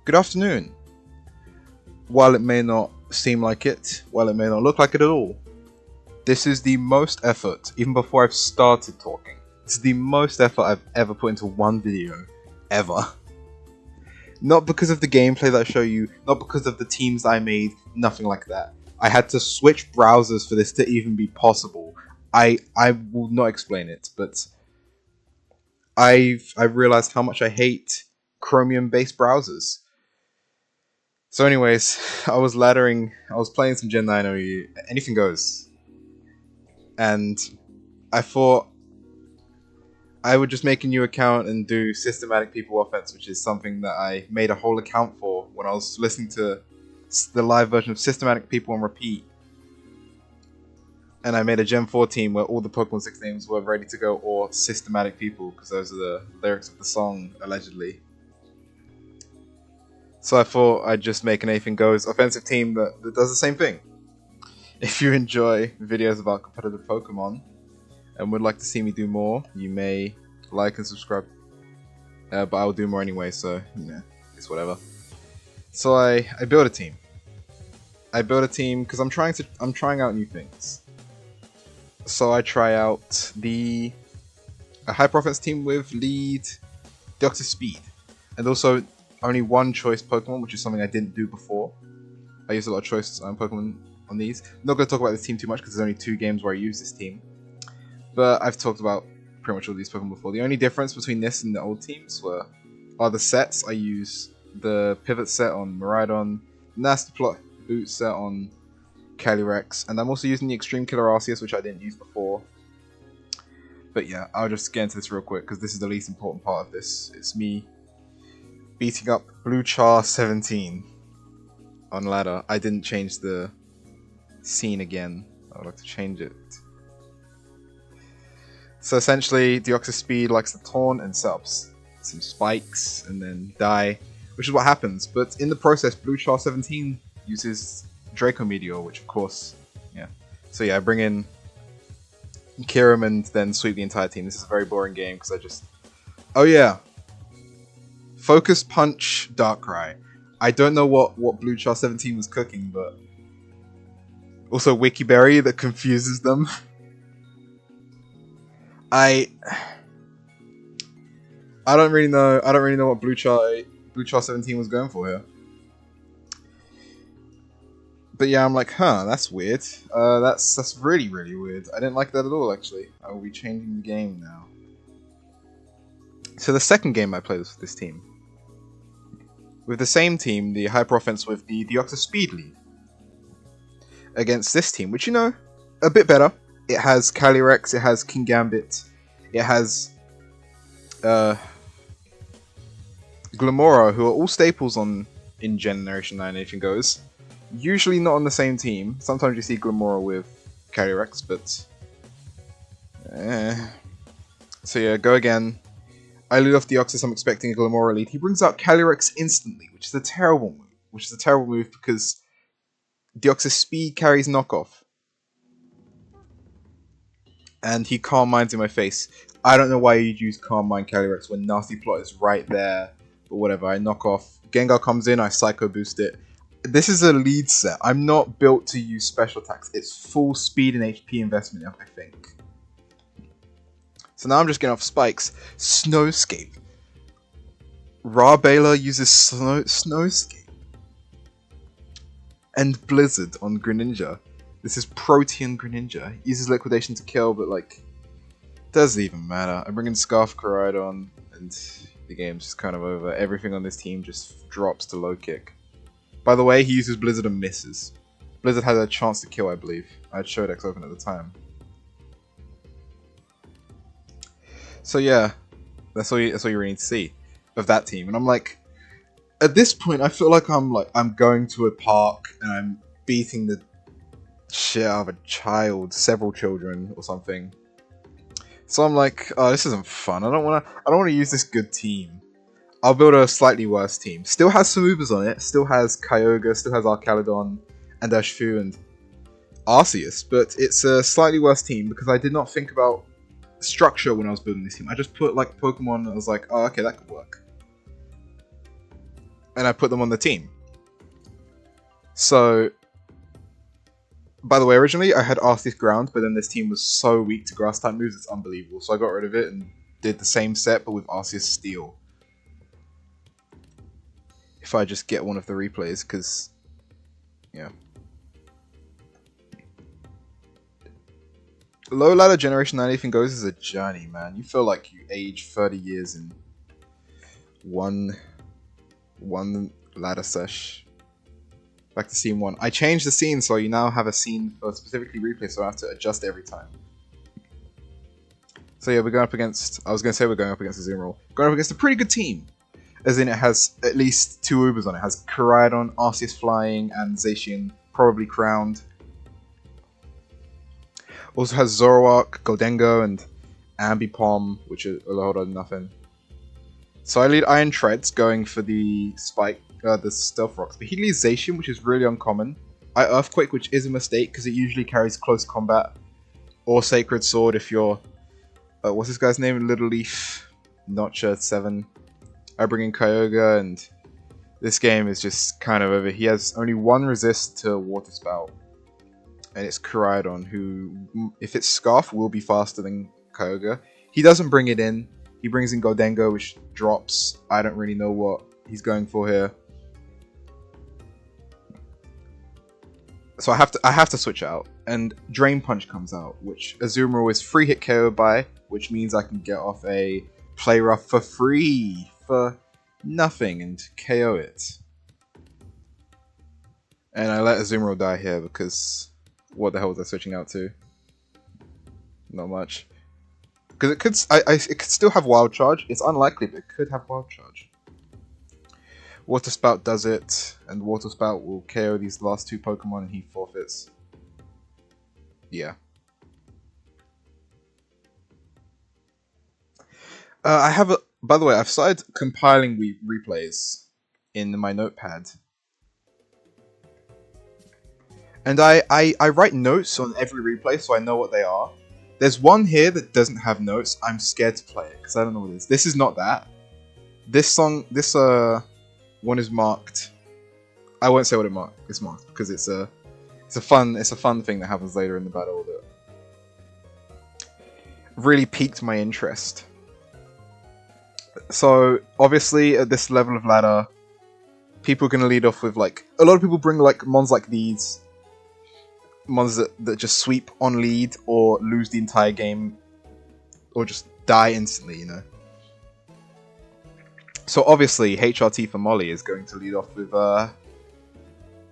Good afternoon. While it may not seem like it, while it may not look like it at all, this is the most effort, even before I've started talking. This is the most effort I've ever put into one video, ever. Not because of the gameplay that I show you, not because of the teams I made, nothing like that. I had to switch browsers for this to even be possible. I will not explain it, but I've realized how much I hate Chromium-based browsers. So anyways, I was playing some Gen 9 OU, anything goes. And I thought I would just make a new account and do systematic people offense, which is something that I made a whole account for when I was listening to the live version of Systematic People on repeat. And I made a Gen 4 team where all the Pokemon 6 names were ready to go, or Systematic People, because those are the lyrics of the song, allegedly. So I thought I'd just make an Anything Goes offensive team that does the same thing. If you enjoy videos about competitive Pokemon and would like to see me do more, you may like and subscribe. But I'll do more anyway, so, it's whatever. So I built a team. I built a team because I'm trying out new things. So I try out a Hyper Offense team with lead Deoxys Speed. And also only one choice Pokemon, which is something I didn't do before. I used a lot of choice Pokemon on these. I'm not going to talk about this team too much because there's only 2 games where I use this team. But I've talked about pretty much all these Pokemon before. The only difference between this and the old teams are the sets. I use the Pivot set on Miraidon, Nasty Plot Boot set on Calyrex, and I'm also using the Extreme Killer Arceus, which I didn't use before. But yeah, I'll just get into this real quick because this is the least important part of this. It's me beating up Blue Char 17 on ladder. I didn't change the scene again. I would like to change it. So essentially, Deoxys Speed likes to taunt and set up some spikes and then die, which is what happens. But in the process, Blue Char 17 uses Draco Meteor, which of course, yeah. So yeah, I bring in Kyurem and then sweep the entire team. This is a very boring game because I just... Oh yeah! Focus Punch Darkrai. I don't know what Blue Char 17 was cooking, but... Also Wiki Berry that confuses them. I don't really know what Blue Char 17 was going for here. But yeah, I'm like, huh, that's weird. That's really, really weird. I didn't like that at all, actually. I will be changing the game now. So the second game I played was with this team. With the same team, the Hyper Offense with the Deoxys Speed lead. Against this team, which, a bit better. It has Calyrex, it has Kingambit, it has Glamora, who are all staples in Generation 9 Anything Goes. Usually not on the same team. Sometimes you see Glamora with Calyrex, but... So yeah, go again. I lead off Deoxys, I'm expecting a Glamora lead. He brings out Calyrex instantly, which is a terrible move. Because Deoxys Speed carries knockoff. And he Calm Minds in my face. I don't know why you'd use Calm Mind Calyrex when Nasty Plot is right there. But whatever, I knock off. Gengar comes in, I Psycho Boost it. This is a lead set. I'm not built to use special attacks. It's full speed and HP investment, I think. So now I'm just getting off spikes. Snowscape. Rarbala uses Snowscape. And Blizzard on Greninja. This is Protean Greninja. He uses Liquidation to kill, but doesn't even matter. I bring in Scarf Koraidon, and the game's just kind of over. Everything on this team just drops to low kick. By the way, he uses Blizzard and misses. Blizzard had a chance to kill, I believe. I had Shodex open at the time. So yeah, that's all you really need to see of that team. And I'm like, at this point, I feel like I'm going to a park and I'm beating the shit out of a child, several children or something. So I'm like, oh, this isn't fun. I don't want to use this good team. I'll build a slightly worse team. Still has some Ubers on it. Still has Kyogre, still has Archaludon, and Urshifu, and Arceus. But it's a slightly worse team because I did not think about structure when I was building this team. I just put Pokemon and I was like, oh, okay, that could work. and I put them on the team. So, by the way, originally I had Arceus Ground, but then this team was so weak to grass type moves, it's unbelievable. So I got rid of it and did the same set, but with Arceus Steel. If I just get one of the replays, because, yeah. Low ladder Generation 9 Anything Goes is a journey, man. You feel like you age 30 years in one ladder sesh. Back to scene 1. I changed the scene, so you now have a scene for specifically replay, so I have to adjust every time. So yeah, we're going up against... I was going to say we're going up against Azumarill. Going up against a pretty good team. As in, it has at least 2 Ubers on it. It has Koraidon, Arceus Flying, and Zacian probably crowned. Also has Zoroark, Goldengo, and Ambipom, which are a load of nothing. So I lead Iron Treads, going for the Spike, the Stealth Rocks. But he leads Zacian, which is really uncommon. I Earthquake, which is a mistake, because it usually carries Close Combat. Or Sacred Sword if you're... what's this guy's name? Little Leaf, Notcher 7. I bring in Kyogre, and this game is just kind of over. He has only 1 resist to Water Spout. And it's Koraidon, who, if it's Scarf, will be faster than Kyogre. He doesn't bring it in. He brings in Goldengo, which drops. I don't really know what he's going for here. So I have to switch out. And Drain Punch comes out, which Azumarill is free hit KO by, which means I can get off a Play Rough for free, for nothing, and KO it. And I let Azumarill die here because... What the hell was I switching out to? Not much. Because it could still have Wild Charge. It's unlikely, but it could have Wild Charge. Water Spout does it, and Water Spout will KO these last 2 Pokemon and he forfeits. Yeah. I have a... By the way, I've started compiling replays in my notepad. And I write notes on every replay so I know what they are. There's one here that doesn't have notes. I'm scared to play it because I don't know what it is. This is not that. This one is marked. I won't say what it's marked because it's a fun thing that happens later in the battle that really piqued my interest. So obviously at this level of ladder, people are gonna lead off with like a lot of people bring like mons like these. Mons that just sweep on lead or lose the entire game or just die instantly, you know. So obviously HRT for Molly is going to lead off with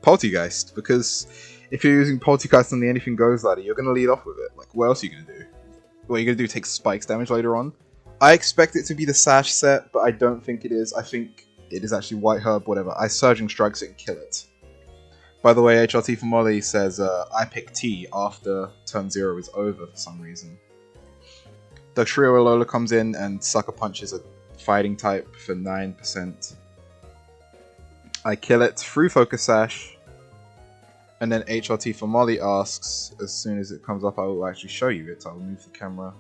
Poltergeist, because if you're using Poltergeist on the Anything Goes ladder, you're going to lead off with it. Like, what else are you going to do? What are you going to do, take Spikes damage later on? I expect it to be the Sash set, but I don't think it is. I think it is actually White Herb, whatever. I Surging Strikes it and kill it. By the way, HRT for Molly says, I pick T after turn 0 is over for some reason. The Trio Alola comes in and Sucker Punches a fighting type for 9%. I kill it through Focus Sash. And then HRT for Molly asks, as soon as it comes up, I will actually show you it. I'll move the camera.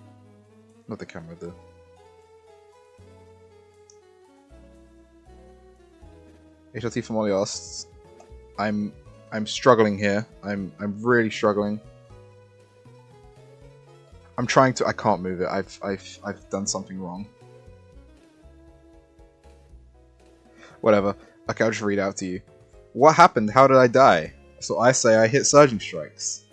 Not the camera, the... HRT for Molly asks, I'm struggling here. I'm really struggling. I'm trying to. I can't move it. I've done something wrong. Whatever. Okay, I'll just read out to you. What happened? How did I die? So I say I hit Surging Strikes.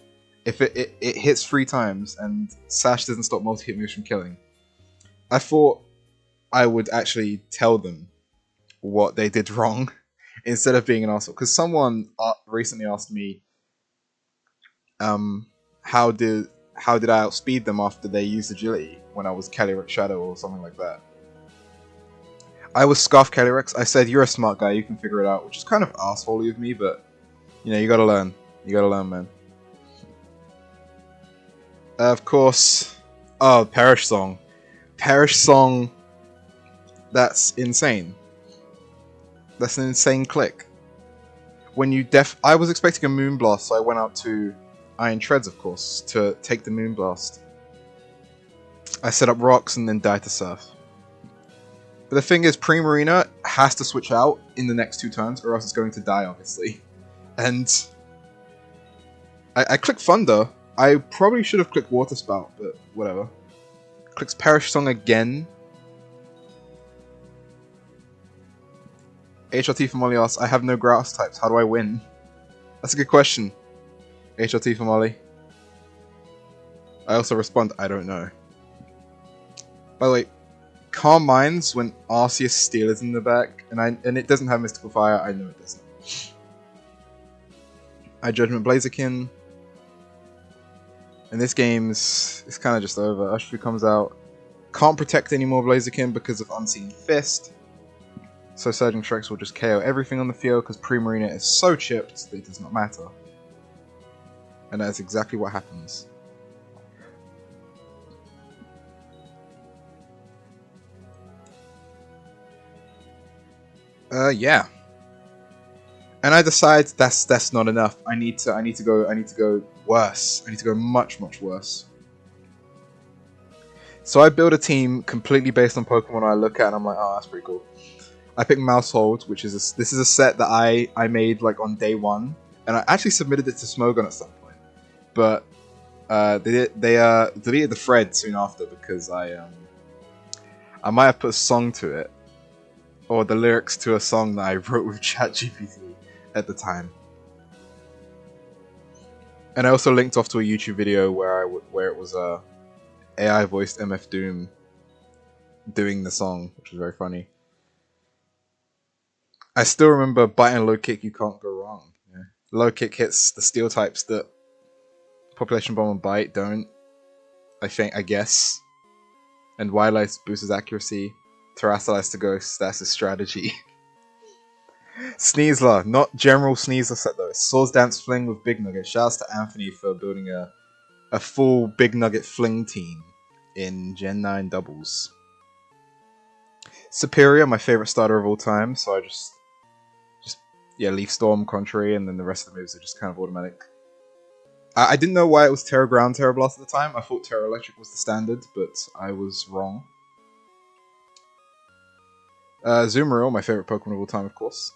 If it hits 3 times and Sash doesn't stop multi-hit moves from killing. I thought I would actually tell them what they did wrong. Instead of being an asshole, because someone recently asked me, how did I outspeed them after they used agility when I was Calyrex Shadow or something like that? I was Scarf Calyrex. I said, you're a smart guy, you can figure it out, which is kind of assholey of me, but you know, you gotta learn. You gotta learn, man. Of course, oh, Perish Song. Perish Song. That's insane. That's an insane click. When you I was expecting a Moonblast, so I went out to Iron Treads, of course, to take the Moonblast. I set up rocks and then died to Surf. But the thing is, Primarina has to switch out in the next 2 turns, or else it's going to die, obviously. And I clicked Thunder. I probably should have clicked Water Spout, but whatever. Clicks Perish Song again. HRT for Molly asks, I have no grass types. How do I win? That's a good question. HRT for Molly. I also respond, I don't know. By the way, Calm Minds when Arceus Steel is in the back, and it doesn't have Mystical Fire. I know it doesn't. I Judgment Blaziken. And this game's it's kind of just over. Ushfu comes out. Can't protect any more Blaziken because of Unseen Fist. So Surging Strikes will just KO everything on the field because Primarina is so chipped that it does not matter. And that is exactly what happens. Yeah. And I decide that's not enough. I need to go worse. I need to go much worse. So I build a team completely based on Pokemon I look at and I'm like, oh, that's pretty cool. I pick Mousehold, which is this is a set that I made like on day 1, and I actually submitted it to Smogon at some point, but they deleted the thread soon after because I might have put a song to it, or the lyrics to a song that I wrote with ChatGPT at the time, and I also linked off to a YouTube video where it was AI voiced MF Doom doing the song, which was very funny. I still remember Bite and Low Kick, you can't go wrong. Yeah. Low Kick hits the steel types that Population Bomb and Bite don't, I guess. And Wildest boosts his accuracy. Terrasilize to Ghost, that's his strategy. Sneasler, not general Sneasler set though. Swords Dance Fling with Big Nugget. Shouts to Anthony for building a full Big Nugget Fling team in Gen 9 doubles. Superior, my favorite starter of all time, so I just Leaf Storm, Contrary, and then the rest of the moves are just kind of automatic. I didn't know why it was Terra Ground, Terra Blast at the time. I thought Terra Electric was the standard, but I was wrong. Zoomeril, my favorite Pokemon of all time, of course.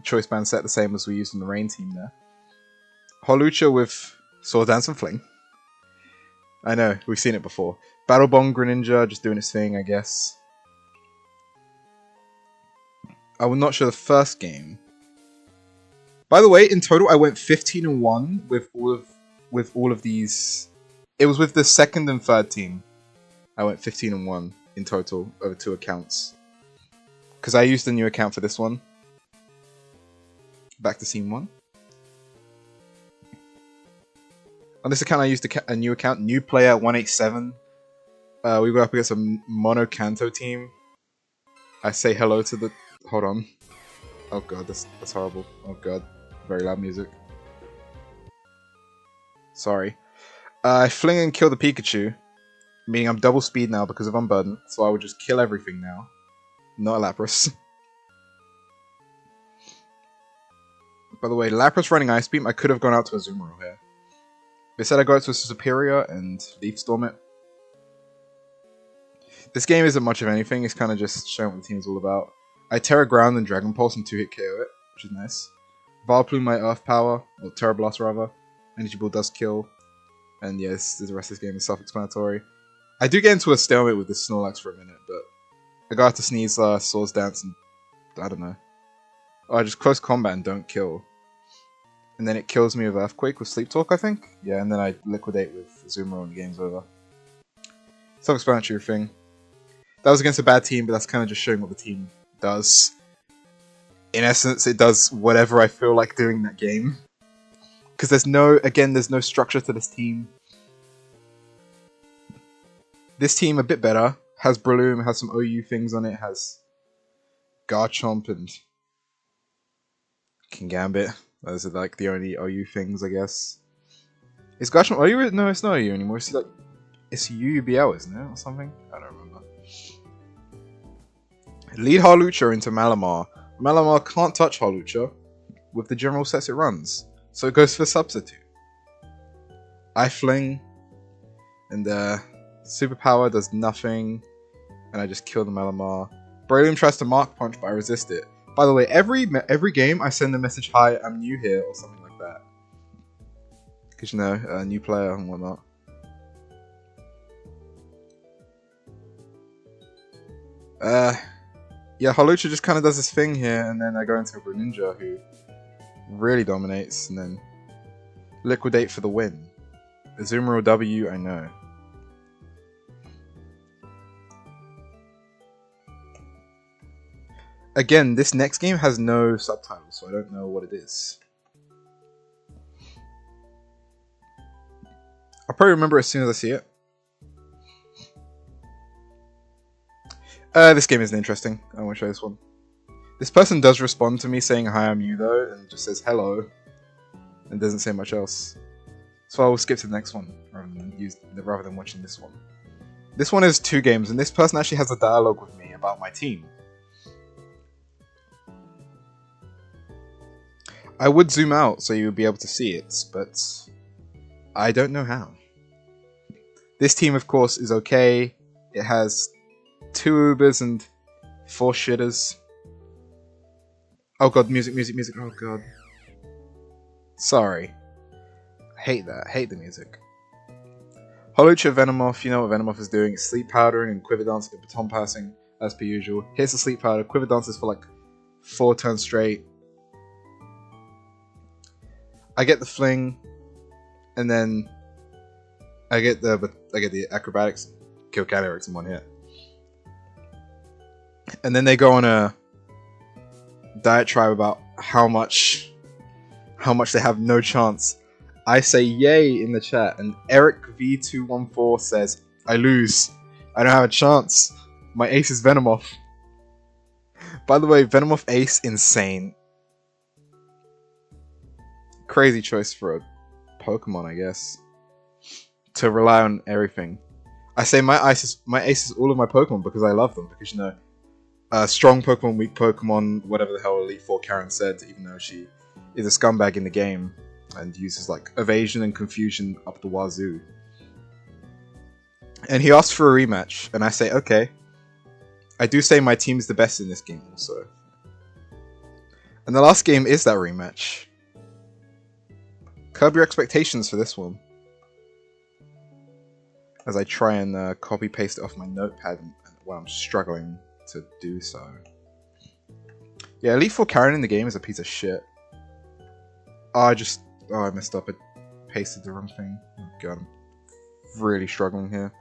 Choice Band set the same as we used in the Rain team there. Holucha with Sword Dance and Fling. I know, we've seen it before. Battle Bomb Greninja, just doing its thing, I guess. I will not show the first game. By the way, in total, I went 15-1 with all of these. It was with the second and third team. I went 15-1 in total over 2 accounts. Because I used a new account for this one. Back to Scene 1. On this account, I used a new account, New Player 187. We were up against a Mono Kanto team. I say hello to the. Hold on. Oh god, that's horrible. Oh god, very loud music. Sorry. I fling and kill the Pikachu, meaning I'm double speed now because of Unburden, so I would just kill everything now. Not a Lapras. By the way, Lapras running Ice Beam, I could have gone out to a Azumarill here. They said I go out to a Superior and Leaf Storm it. This game isn't much of anything, it's kind of just showing what the team's all about. I Terra Ground and Dragon Pulse and 2-hit KO it, which is nice. Vileplume my Earth Power, or Terra Blast rather. Energy Ball does kill. And yes, the rest of this game is self-explanatory. I do get into a stalemate with this Snorlax for a minute, but I got to Sneasler, Swords Dance, and I don't know. Oh, I just close combat and don't kill. And then it kills me with Earthquake with Sleep Talk, I think? Yeah, and then I liquidate with Azumarill and the game's over. Self-explanatory thing. That was against a bad team, but that's kind of just showing what the team does. In essence, it does whatever I feel like doing that game. Because there's no structure to this team. This team, a bit better. Has Breloom, has some OU things on it, has Garchomp and Kingambit. Those are like the only OU things, I guess. Is Garchomp OU? No, it's not OU anymore. It's like, it's UUBL, isn't it? Or something? I don't remember. Lead Hawlucha into Malamar. Malamar can't touch Hawlucha with the general sets it runs, so it goes for Substitute. I fling, and Superpower does nothing, and I just kill the Malamar. Braylon tries to mark punch, but I resist it. By the way, every game I send a message, "Hi, I'm new here," or something like that. Because, you know, a new player and whatnot. Yeah, Holucha just kind of does his thing here, and then I go into a Greninja who really dominates, and then liquidate for the win. Azumarill W, I know. Again, this next game has no subtitles, so I don't know what it is. I'll probably remember as soon as I see it. This game isn't interesting. I won't show this one. This person does respond to me saying "Hi, I'm you" though, and just says "Hello," and doesn't say much else. So I will skip to the next one rather than watching this one. This one is 2 games, and this person actually has a dialogue with me about my team. I would zoom out so you would be able to see it, but I don't know how. This team, of course, is okay. It has 2 Ubers and 4 shitters. Oh god, music. Oh god. Sorry. I hate that. I hate the music. Holucha Venomoth, you know what Venomoth is doing. It's sleep powdering and quiver dancing and baton passing, as per usual. Hits the sleep powder, quiver dances for like 4 turns straight. I get the fling, and then I get the acrobatics, kill Calyrex in 1 hit. And then they go on a diatribe about how much they have no chance. I say yay in the chat, and Eric V214 says, "I lose. I don't have a chance. My ace is Venomoth." By the way, Venomoth ace, insane. Crazy choice for a Pokemon, I guess. To rely on everything. I say my ace is all of my Pokemon because I love them. Because, you know, strong Pokemon, weak Pokemon, whatever the hell Elite Four Karen said, even though she is a scumbag in the game and uses like evasion and confusion up the wazoo. And he asked for a rematch, and I say okay. I do say my team is the best in this game also. And the last game is that rematch. Curb your expectations for this one. As I try and copy paste it off my notepad while I'm struggling to do so. Yeah, Elite Four Karen in the game is a piece of shit. Oh, I messed up. I pasted the wrong thing. Oh god, I'm really struggling here.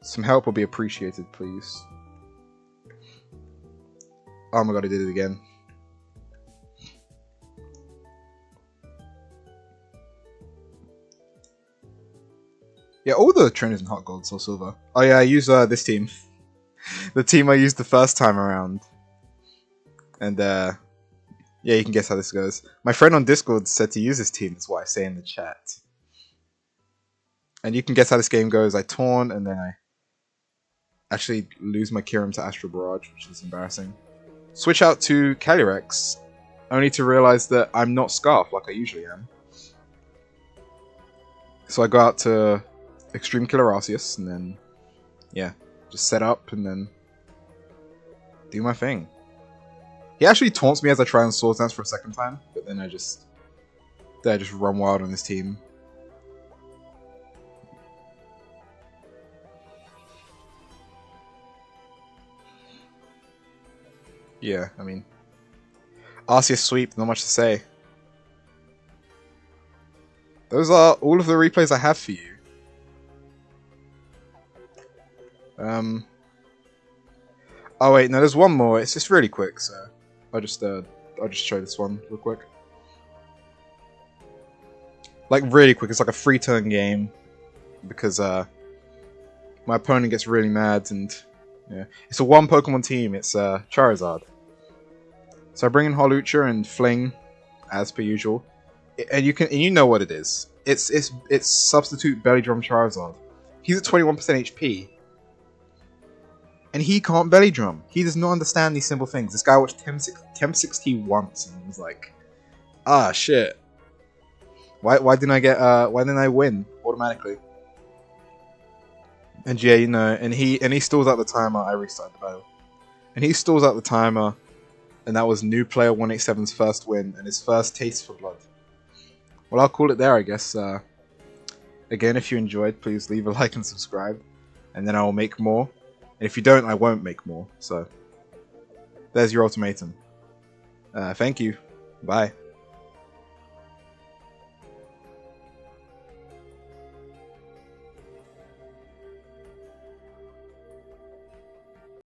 Some help will be appreciated, please. Oh my god, I did it again. Yeah, all the trainers in Hot Gold Soul Silver. Oh yeah, I use this team. The team I used the first time around. And yeah, you can guess how this goes. My friend on Discord said to use this team, that's what I say in the chat. And you can guess how this game goes. I taunt, and then I actually lose my Kyurem to Astral Barrage, which is embarrassing. Switch out to Calyrex, only to realize that I'm not Scarf like I usually am. So I go out to Extreme Killer Arceus, and then, yeah, just set up and then do my thing. He actually taunts me as I try and Sword Dance for a second time, but then I just run wild on this team. Yeah, I mean, Arceus sweep, not much to say. Those are all of the replays I have for you. Oh wait, no, there's one more. It's just really quick, so I'll just show this one real quick. Like really quick. It's like a 3-turn game because my opponent gets really mad, and yeah, it's a 1 Pokemon team. It's Charizard. So I bring in Holucha and Fling, as per usual, and you know what it is. It's substitute Belly Drum Charizard. He's at 21% HP. And he can't belly drum. He does not understand these simple things. This guy watched Temp 60 once and was like, ah shit. Why didn't I win automatically? And yeah, you know, and he stalls out the timer, I restart the battle. And he stalls out the timer, and that was New Player 187's first win and his first taste for blood. Well, I'll call it there, I guess. Again, if you enjoyed, please leave a like and subscribe, and then I will make more. And if you don't, I won't make more. So, there's your ultimatum. Thank you. Bye.